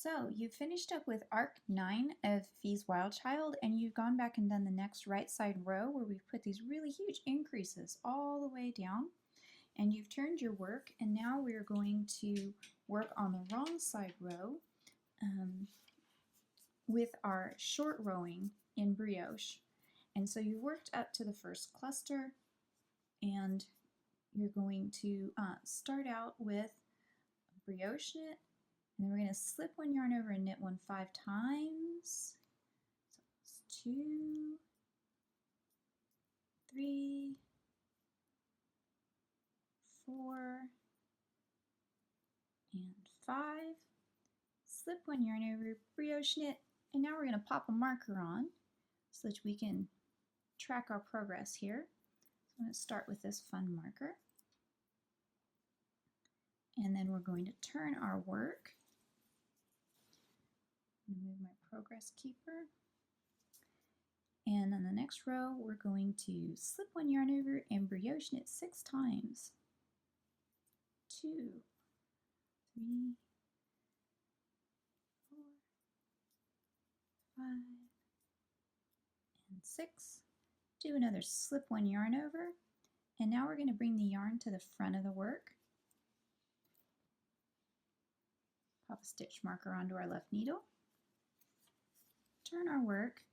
So you've finished up with arc 9 of Fee's Wild Child, and you've gone back and done the next right side row where we've put these really huge increases all the way down, and you've turned your work, and now we're going to work on the wrong side row with our short rowing in brioche. And so you worked up to the first cluster, and you're going to start out with brioche knit, and then we're going to slip one yarn over and knit one 5 times. So it's 2, 3, 4, and 5. Slip one yarn over, brioche knit, and now we're going to pop a marker on so that we can track our progress here. So I'm going to start with this fun marker. And then we're going to turn our work. Move my progress keeper. And on the next row, we're going to slip one yarn over and brioche knit 6 times. 2, 3, 4, 5, and 6. Do another slip one yarn over. And now we're going to bring the yarn to the front of the work. Pop a stitch marker onto our left needle. Turn our work.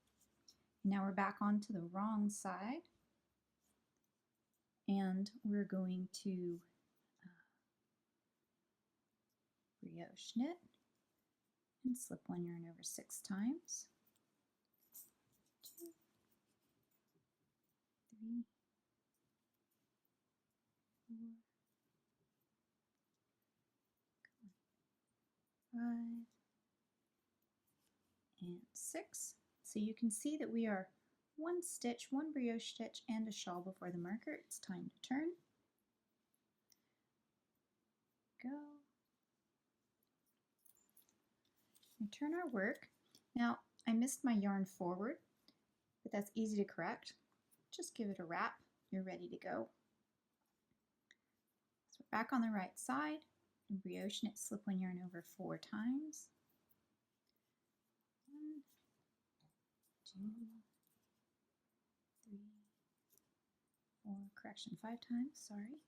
Now we're back onto the wrong side, and we're going to brioche knit and slip one yarn over 6 times. 2, 3, 4, 5, and 6. So you can see that we are 1 stitch, 1 brioche stitch, and a shawl before the marker. It's time to turn. Go. We turn our work. Now, I missed my yarn forward, but that's easy to correct. Just give it a wrap. You're ready to go. So we're back on the right side, and brioche knit, slip one yarn over 4 times. 1, 2, 3, 4, correction, 5 times, sorry.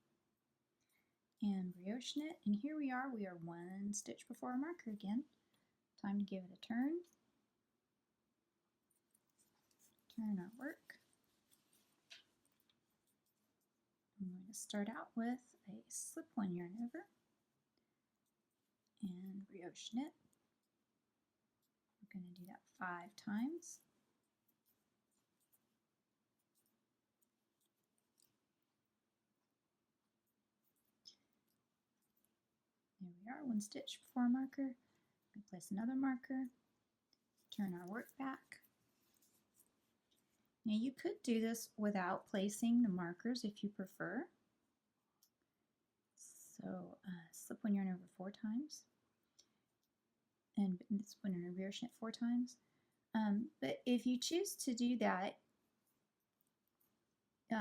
And brioche knit, and here we are 1 stitch before our marker again. Time to give it a turn. Turn our work. I'm going to start out with a slip one yarn over and brioche knit. We're going to do that 5 times. There we are, 1 stitch before our marker. We place another marker, turn our work back. Now you could do this without placing the markers if you prefer. So slip one yarn over 4 times, and this one yarn brioche knit 4 times. But if you choose to do that,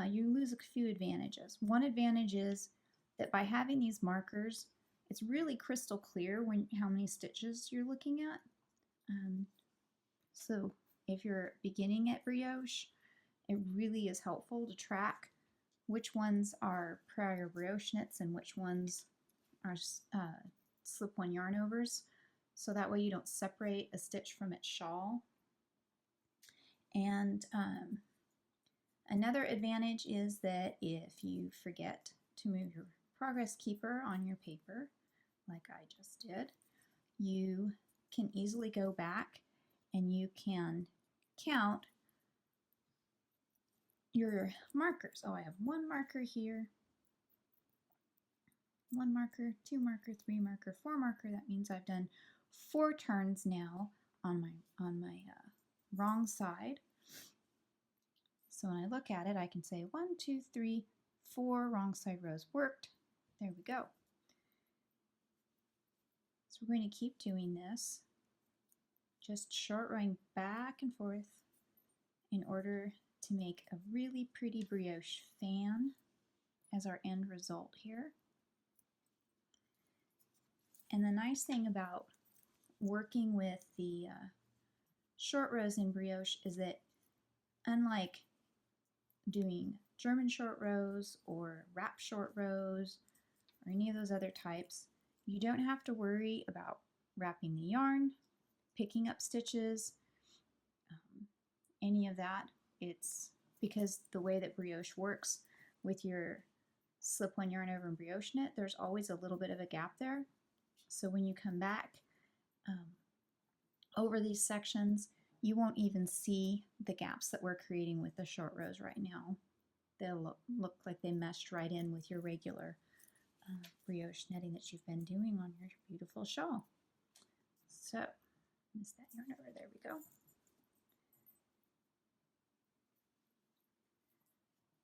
you lose a few advantages. One advantage is that by having these markers, it's really crystal clear how many stitches you're looking at. So if you're beginning at brioche, it really is helpful to track which ones are prior brioche knits and which ones are slip one yarn overs, so that way you don't separate a stitch from its shawl. And another advantage is that if you forget to move your progress keeper on your paper, like I just did, you can easily go back and you can count your markers. Oh, I have 1 marker here, 1 marker, 2 marker, 3 marker, 4 marker. That means I've done 4 turns now on my wrong side. So when I look at it, I can say 1, 2, 3, 4 wrong side rows worked. There we go. So we're going to keep doing this, just short rowing back and forth in order to make a really pretty brioche fan as our end result here. And the nice thing about working with the short rows in brioche is that unlike doing German short rows or wrap short rows or any of those other types, you don't have to worry about wrapping the yarn, picking up stitches, any of that. It's because the way that brioche works with your slip one yarn over and brioche knit, there's always a little bit of a gap there. So when you come back over these sections, you won't even see the gaps that we're creating with the short rows right now. They'll look like they meshed right in with your regular brioche knitting that you've been doing on your beautiful shawl. So, miss that yarn over, there we go.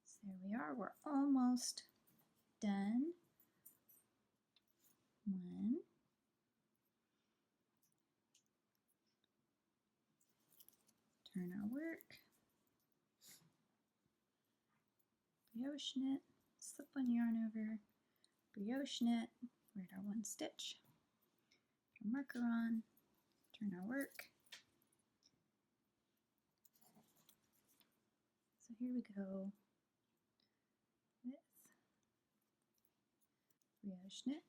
So there we are, we're almost done. One. Turn our work. Brioche knit, slip one yarn over, brioche knit, we're at our one stitch. Put a marker on, turn our work. So here we go with brioche knit.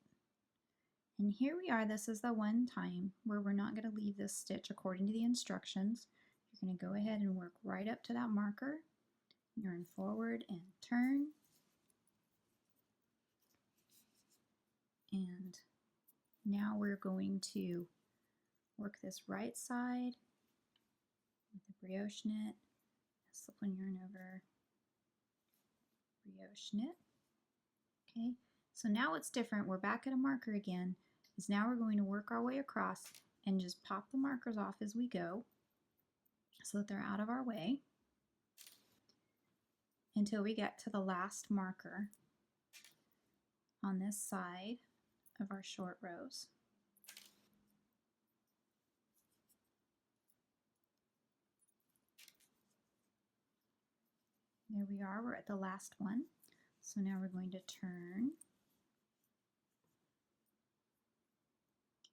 And here we are, this is the one time where we're not going to leave this stitch according to the instructions. You're going to go ahead and work right up to that marker, yarn forward and turn. And now we're going to work this right side with the brioche knit, slip one yarn over, brioche knit. Okay, so now it's different. We're back at a marker again. Is now we're going to work our way across and just pop the markers off as we go so that they're out of our way until we get to the last marker on this side of our short rows. There we are, we're at the last one. So now we're going to turn.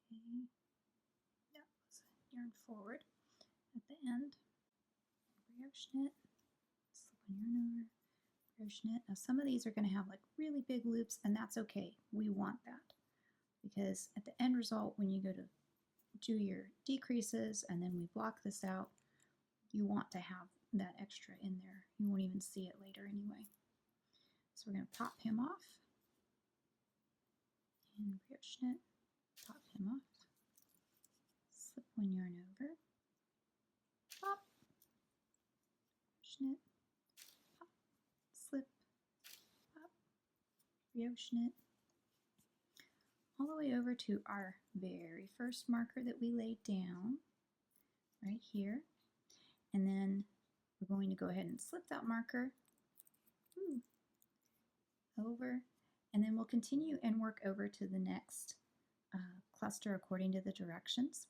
Okay, that was yarn forward at the end. Brioche knit, slip one yarn over, brioche knit. Now some of these are going to have like really big loops, and that's okay. We want that because at the end result, when you go to do your decreases and then we block this out, you want to have that extra in there. You won't even see it later anyway. So we're going to pop him off and brioche knit, pop him off, slip one yarn over, pop, brioche knit, pop, slip, pop, brioche knit, all the way over to our very first marker that we laid down right here. And then we're going to go ahead and slip that marker over, and then we'll continue and work over to the next cluster according to the directions.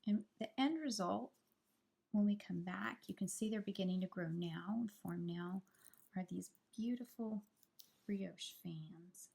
And the end result, when we come back, you can see they're beginning to grow now and form now, are these beautiful brioche fans.